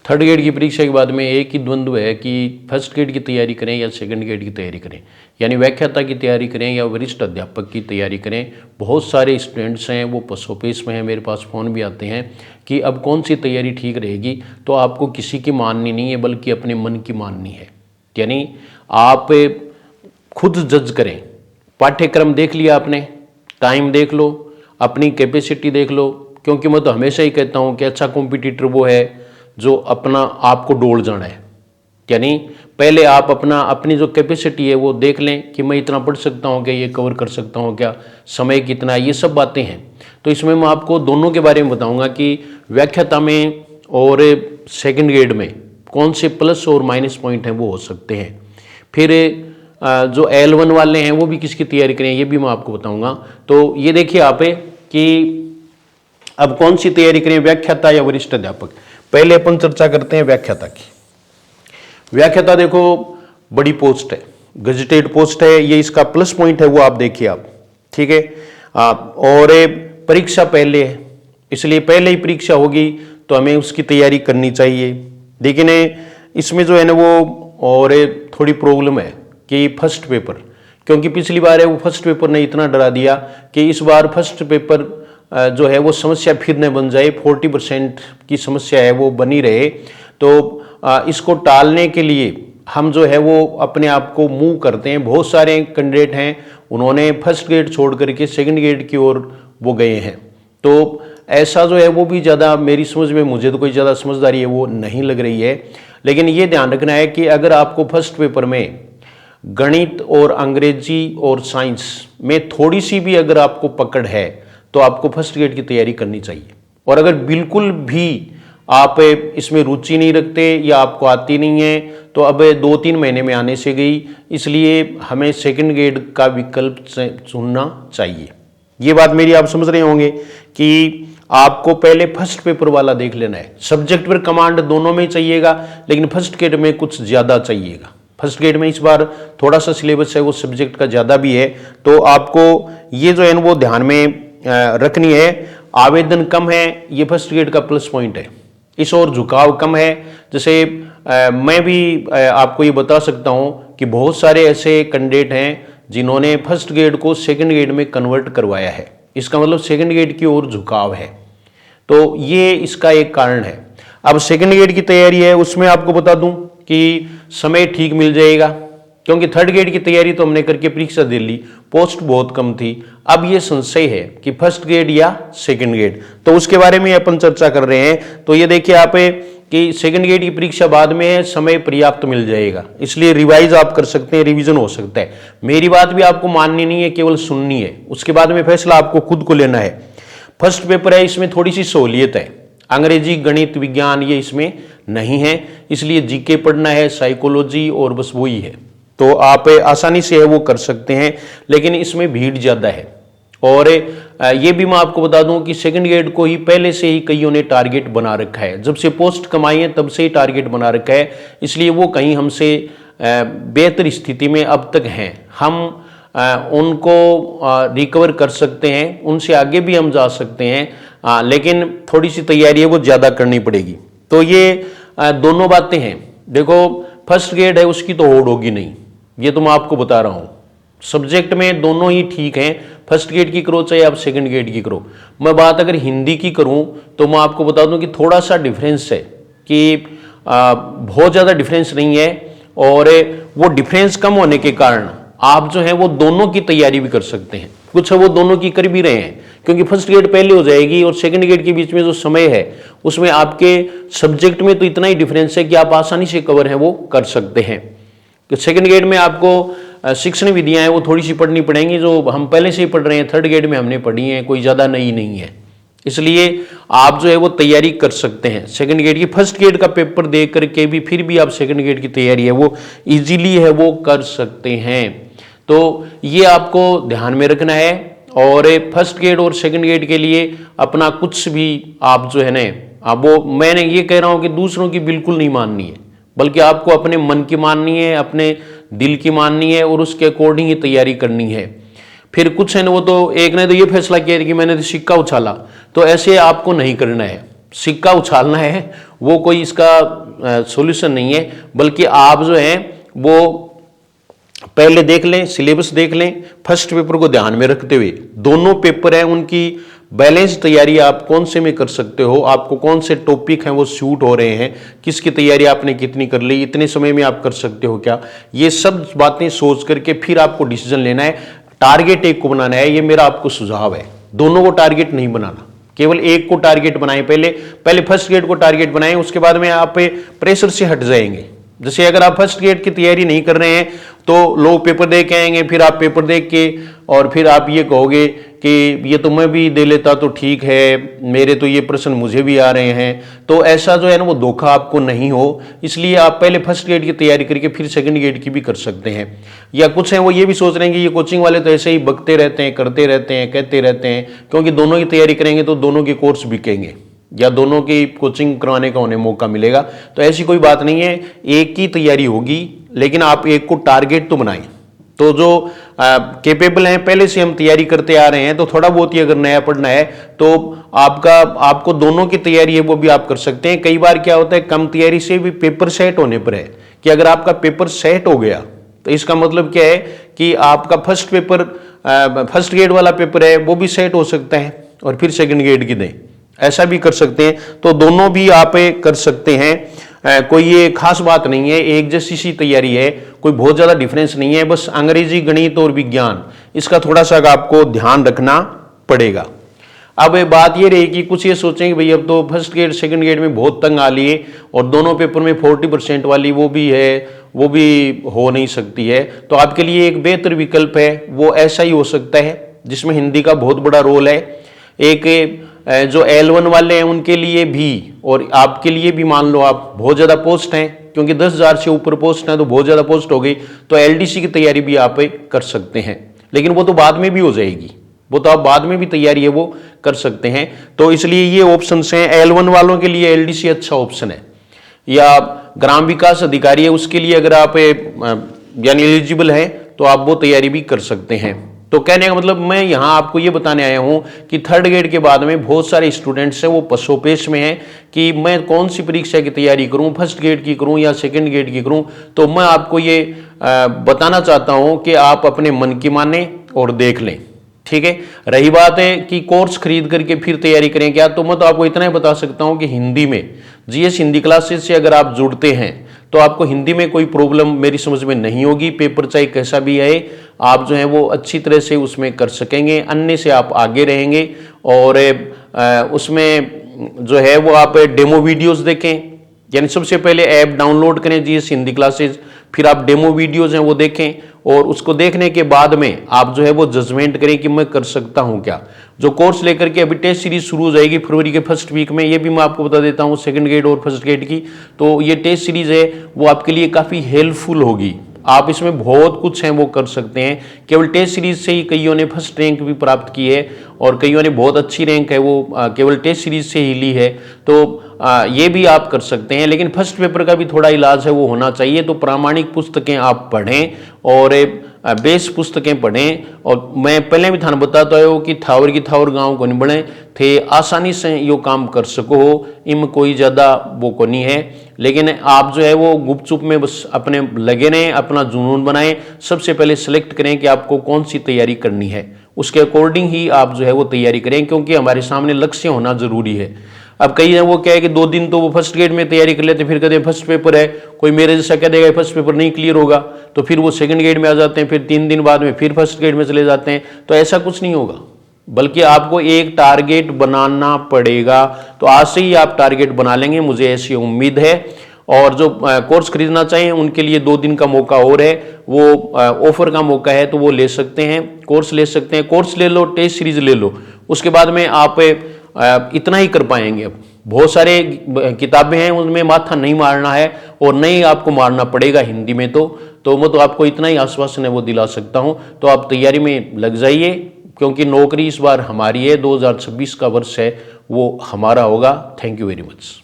Third grade की परीक्षा के बाद में एक ही द्वंद्व है कि फर्स्ट ग्रेड की तैयारी करें या सेकंड ग्रेड की तैयारी करें, यानी व्याख्याता की तैयारी करें या वरिष्ठ अध्यापक की तैयारी करें। बहुत सारे स्टूडेंट्स हैं वो पसोपेश में हैं, मेरे पास फ़ोन भी आते हैं कि अब कौन सी तैयारी ठीक रहेगी। तो आपको किसी की माननी नहीं है बल्कि अपने मन की माननी है, यानी आप खुद जज करें। पाठ्यक्रम देख लिया आपने, टाइम देख लो, अपनी कैपेसिटी देख लो, क्योंकि मैं तो हमेशा ही कहता हूँ कि अच्छा कॉम्पिटिटर वो है जो अपना आपको डोल जाना है। यानी पहले आप अपनी जो कैपेसिटी है वो देख लें कि मैं इतना पढ़ सकता हूँ क्या, ये कवर कर सकता हूँ क्या, समय कितना, ये सब बातें हैं। तो इसमें मैं आपको दोनों के बारे में बताऊँगा कि व्याख्याता में और सेकंड ग्रेड में कौन से प्लस और माइनस पॉइंट हैं वो हो सकते हैं। फिर जो L1 वाले हैं वो भी किसकी तैयारी करें ये भी मैं आपको बताऊँगा। तो ये देखिए आप कि अब कौन सी तैयारी करें, व्याख्याता या वरिष्ठ अध्यापक। पहले अपन चर्चा करते हैं व्याख्याता की। व्याख्याता देखो बड़ी पोस्ट है, गजेटेड पोस्ट है, ये इसका प्लस पॉइंट है वो आप देखिए आप, ठीक है। और परीक्षा पहले है, इसलिए पहले ही परीक्षा होगी तो हमें उसकी तैयारी करनी चाहिए। लेकिन इसमें जो है ना वो और थोड़ी प्रॉब्लम है कि फर्स्ट पेपर, क्योंकि पिछली बार है वो फर्स्ट पेपर ने इतना डरा दिया कि इस बार फर्स्ट पेपर जो है वो समस्या फिर न बन जाए, 40% की समस्या है वो बनी रहे। तो इसको टालने के लिए हम जो है वो अपने आप को मूव करते हैं। बहुत सारे कैंडिडेट हैं उन्होंने फर्स्ट ग्रेड छोड़ करके सेकंड ग्रेड की ओर वो गए हैं। तो ऐसा जो है वो भी ज़्यादा मेरी समझ में, मुझे तो कोई ज़्यादा समझदारी है वो नहीं लग रही है। लेकिन ये ध्यान रखना है कि अगर आपको फर्स्ट पेपर में गणित और अंग्रेजी और साइंस में थोड़ी सी भी अगर आपको पकड़ है तो आपको फर्स्ट ग्रेड की तैयारी करनी चाहिए। और अगर बिल्कुल भी आप इसमें रुचि नहीं रखते या आपको आती नहीं है तो अब 2-3 महीने में आने से गई, इसलिए हमें सेकंड ग्रेड का विकल्प चुनना चाहिए। ये बात मेरी आप समझ रहे होंगे कि आपको पहले फर्स्ट पेपर वाला देख लेना है। सब्जेक्ट पर कमांड दोनों में चाहिएगा, लेकिन फर्स्ट ग्रेड में कुछ ज़्यादा चाहिएगा। फर्स्ट ग्रेड में इस बार थोड़ा सा सिलेबस है वो सब्जेक्ट का ज़्यादा भी है, तो आपको ये जो है वो ध्यान में रखनी है। आवेदन कम है, ये फर्स्ट ग्रेड का प्लस पॉइंट है। इस और झुकाव कम है। जैसे मैं भी आपको ये बता सकता हूँ कि बहुत सारे ऐसे कैंडिडेट हैं जिन्होंने फर्स्ट ग्रेड को सेकंड ग्रेड में कन्वर्ट करवाया है। इसका मतलब सेकंड ग्रेड की ओर झुकाव है, तो ये इसका एक कारण है। अब सेकंड ग्रेड की तैयारी है, उसमें आपको बता दूं कि समय ठीक मिल जाएगा, क्योंकि थर्ड ग्रेड की तैयारी तो हमने करके परीक्षा दे ली, पोस्ट बहुत कम थी। अब ये संशय है कि फर्स्ट ग्रेड या सेकंड ग्रेड, तो उसके बारे में अपन चर्चा कर रहे हैं। तो ये देखिए आप कि सेकंड ग्रेड की परीक्षा बाद में है, समय पर्याप्त मिल जाएगा, इसलिए रिवाइज आप कर सकते हैं, रिवीजन हो सकता है। मेरी बात भी आपको माननी नहीं है, केवल सुननी है, उसके बाद में फैसला आपको खुद को लेना है। फर्स्ट पेपर है, इसमें थोड़ी सी सहूलियत है, अंग्रेजी गणित विज्ञान ये इसमें नहीं है, इसलिए जीके पढ़ना है, साइकोलॉजी और बस वही है, तो आप आसानी से है वो कर सकते हैं। लेकिन इसमें भीड़ ज़्यादा है। और ये भी मैं आपको बता दूं कि सेकंड ग्रेड को ही पहले से ही कईयों ने टारगेट बना रखा है, जब से पोस्ट कमाई है तब से ही टारगेट बना रखा है, इसलिए वो कहीं हमसे बेहतर स्थिति में अब तक हैं। हम उनको रिकवर कर सकते हैं, उनसे आगे भी हम जा सकते हैं, लेकिन थोड़ी सी तैयारी है वो ज़्यादा करनी पड़ेगी। तो ये दोनों बातें हैं। देखो फर्स्ट ग्रेड है उसकी तो होड़ होगी नहीं, ये तो मैं आपको बता रहा हूँ। सब्जेक्ट में दोनों ही ठीक हैं, फर्स्ट ग्रेड की करो चाहे आप सेकंड ग्रेड की करो। मैं बात अगर हिंदी की करूं तो मैं आपको बता दूं कि थोड़ा सा डिफरेंस है, कि बहुत ज़्यादा डिफरेंस नहीं है, और वो डिफरेंस कम होने के कारण आप जो है वो दोनों की तैयारी भी कर सकते हैं। कुछ है वो दोनों की कर भी रहे हैं, क्योंकि फर्स्ट ग्रेड पहले हो जाएगी और सेकंड ग्रेड के बीच में जो समय है उसमें आपके सब्जेक्ट में तो इतना ही डिफरेंस है कि आप आसानी से कवर है वो कर सकते हैं। तो सेकंड ग्रेड में आपको शिक्षण विधियां हैं वो थोड़ी सी पढ़नी पड़ेंगी, जो हम पहले से ही पढ़ रहे हैं, थर्ड ग्रेड में हमने पढ़ी हैं, कोई ज़्यादा नई नहीं है, इसलिए आप जो है वो तैयारी कर सकते हैं सेकंड ग्रेड की। फर्स्ट ग्रेड का पेपर दे करके भी फिर भी आप सेकंड ग्रेड की तैयारी है वो इजीली है वो कर सकते हैं। तो ये आपको ध्यान में रखना है। और फर्स्ट ग्रेड और सेकंड ग्रेड के लिए अपना कुछ भी आप जो है ना, आप वो मैंने ये कह रहा हूँ कि दूसरों की बिल्कुल नहीं माननी है, बल्कि आपको अपने मन की माननी है, अपने दिल की माननी है, और उसके अकॉर्डिंग ही तैयारी करनी है। फिर कुछ है ना वो तो एक ने तो ये फैसला किया कि मैंने तो सिक्का उछाला, तो ऐसे आपको नहीं करना है। सिक्का उछालना है वो कोई इसका सॉल्यूशन नहीं है, बल्कि आप जो है वो पहले देख लें, सिलेबस देख लें, फर्स्ट पेपर को ध्यान में रखते हुए दोनों पेपर हैं उनकी बैलेंस तैयारी आप कौन से में कर सकते हो, आपको कौन से टॉपिक हैं वो शूट हो रहे हैं, किसकी तैयारी आपने कितनी कर ली, इतने समय में आप कर सकते हो क्या, ये सब बातें सोच करके फिर आपको डिसीजन लेना है। टारगेट एक को बनाना है, ये मेरा आपको सुझाव है। दोनों को टारगेट नहीं बनाना, केवल एक को टारगेट बनाएं। पहले फर्स्ट गेट को टारगेट बनाएं, उसके बाद में आप प्रेशर से हट जाएंगे। जैसे अगर आप फर्स्ट गेट की तैयारी नहीं कर रहे हैं तो लोग पेपर दे के आएंगे, फिर आप पेपर देख के और फिर आप ये कहोगे कि ये तो मैं भी दे लेता तो ठीक है, मेरे तो ये प्रश्न मुझे भी आ रहे हैं। तो ऐसा जो है ना वो धोखा आपको नहीं हो, इसलिए आप पहले फर्स्ट गेट की तैयारी करके फिर सेकंड गेट की भी कर सकते हैं। या कुछ हैं वो ये भी सोच रहे हैं कि ये कोचिंग वाले तो ऐसे ही बकते रहते हैं, करते रहते हैं, कहते रहते हैं, क्योंकि दोनों की तैयारी करेंगे तो दोनों के कोर्स बिकेंगे या दोनों की कोचिंग करवाने का उन्हें मौका मिलेगा। तो ऐसी कोई बात नहीं है, एक की तैयारी होगी, लेकिन आप एक को टारगेट तो बनाएं। तो जो कैपेबल हैं, पहले से हम तैयारी करते आ रहे हैं, तो थोड़ा बहुत ही अगर नया पढ़ना है तो आपको दोनों की तैयारी है वो भी आप कर सकते हैं। कई बार क्या होता है, कम तैयारी से भी पेपर सेट होने पर है कि अगर आपका पेपर सेट हो गया तो इसका मतलब क्या है कि आपका फर्स्ट गेट वाला पेपर है वो भी सेट हो सकता है और फिर सेकंड गेट की दें, ऐसा भी कर सकते हैं। तो दोनों भी आप कर सकते हैं, कोई ये खास बात नहीं है, एक जैसी सी तैयारी है, कोई बहुत ज्यादा डिफरेंस नहीं है। बस अंग्रेजी, गणित और विज्ञान इसका थोड़ा सा आपको ध्यान रखना पड़ेगा। अब बात ये रही कि कुछ ये सोचें कि भाई अब तो फर्स्ट गेट सेकंड गेट में बहुत तंग आ लिए और दोनों पेपर में 40% वाली वो भी है, वो भी हो नहीं सकती है। तो आपके लिए एक बेहतर विकल्प है वो ऐसा ही हो सकता है जिसमें हिंदी का बहुत बड़ा रोल है। एक जो L1 वाले हैं उनके लिए भी और आपके लिए भी, मान लो आप बहुत ज़्यादा पोस्ट हैं, क्योंकि 10,000 से ऊपर पोस्ट हैं तो बहुत ज़्यादा पोस्ट हो गई, तो LDC की तैयारी भी आप कर सकते हैं, लेकिन वो तो बाद में भी हो जाएगी, वो तो आप बाद में भी तैयारी है वो कर सकते हैं। तो इसलिए ये ऑप्शन हैं। L1 वालों के लिए LDC अच्छा ऑप्शन है, या ग्राम विकास अधिकारी है उसके लिए अगर आप यानी एलिजिबल है तो आप वो तैयारी भी कर सकते हैं। तो कहने का मतलब मैं यहाँ आपको ये बताने आया हूँ कि थर्ड गेट के बाद में बहुत सारे स्टूडेंट्स हैं वो पसोपेश में हैं कि मैं कौन सी परीक्षा की तैयारी करूँ, फर्स्ट गेट की करूँ या सेकंड गेट की करूँ। तो मैं आपको ये बताना चाहता हूँ कि आप अपने मन की माने और देख लें, ठीक है। रही बात है कि कोर्स खरीद करके फिर तैयारी करें क्या, तो मैं तो आपको इतना ही बता सकता हूँ कि हिंदी में GS हिंदी क्लासेस से अगर आप जुड़ते हैं तो आपको हिंदी में कोई प्रॉब्लम मेरी समझ में नहीं होगी। पेपर चाहे कैसा भी आए आप जो है वो अच्छी तरह से उसमें कर सकेंगे, अन्य से आप आगे रहेंगे। और उसमें जो है वो आप डेमो वीडियोस देखें, यानी सबसे पहले ऐप डाउनलोड करें GS हिंदी क्लासेस, फिर आप डेमो वीडियोस हैं वो देखें और उसको देखने के बाद में आप जो है वो जजमेंट करें कि मैं कर सकता हूं क्या। जो कोर्स लेकर के अभी टेस्ट सीरीज शुरू हो जाएगी फरवरी के फर्स्ट वीक में, ये भी मैं आपको बता देता हूं सेकंड गेट और फर्स्ट गेट की। तो ये टेस्ट सीरीज है वो आपके लिए काफ़ी हेल्पफुल होगी, आप इसमें बहुत कुछ हैं वो कर सकते हैं। केवल टेस्ट सीरीज से ही कईयों ने फर्स्ट रैंक भी प्राप्त की है और कईयों ने बहुत अच्छी रैंक है वो केवल टेस्ट सीरीज से ही ली है। तो ये भी आप कर सकते हैं, लेकिन फर्स्ट पेपर का भी थोड़ा इलाज है वो होना चाहिए। तो प्रामाणिक पुस्तकें आप पढ़ें और बेस पुस्तकें पढ़ें। और मैं पहले भी थाने बताता हूँ कि थावर की थावर गाँव को नहीं बने थे, आसानी से यो काम कर सको, इनमें कोई ज़्यादा वो को नहीं है। लेकिन आप जो है वो गुपचुप में बस अपने लगे रहें, अपना जुनून बनाएं। सबसे पहले सेलेक्ट करें कि आपको कौन सी तैयारी करनी है, उसके अकॉर्डिंग ही आप जो है वो तैयारी करें, क्योंकि हमारे सामने लक्ष्य होना जरूरी है। अब कई है वो क्या है कि 2 दिन तो वो फर्स्ट गेट में तैयारी कर लेते, फिर कहते हैं फर्स्ट पेपर है, कोई मेरे जैसा कह देगा फर्स्ट पेपर नहीं क्लियर होगा, तो फिर वो सेकंड गेट में आ जाते हैं, फिर 3 दिन बाद में फिर फर्स्ट गेट में चले जाते हैं। तो ऐसा कुछ नहीं होगा, बल्कि आपको एक टारगेट बनाना पड़ेगा। तो आज से ही आप टारगेट बना लेंगे, मुझे ऐसी उम्मीद है। और जो कोर्स खरीदना चाहें उनके लिए 2 दिन का मौका और है, वो ऑफर का मौका है, तो वो ले सकते हैं, कोर्स ले सकते हैं। कोर्स ले लो, टेस्ट सीरीज ले लो, उसके बाद में आप इतना ही कर पाएंगे। अब बहुत सारे किताबें हैं उनमें माथा नहीं मारना है और नहीं आपको मारना पड़ेगा हिंदी में। तो मैं तो आपको इतना ही आश्वासन है वो दिला सकता हूं। तो आप तैयारी में लग जाइए, क्योंकि नौकरी इस बार हमारी है, 2026 का वर्ष है वो हमारा होगा। Thank you very much.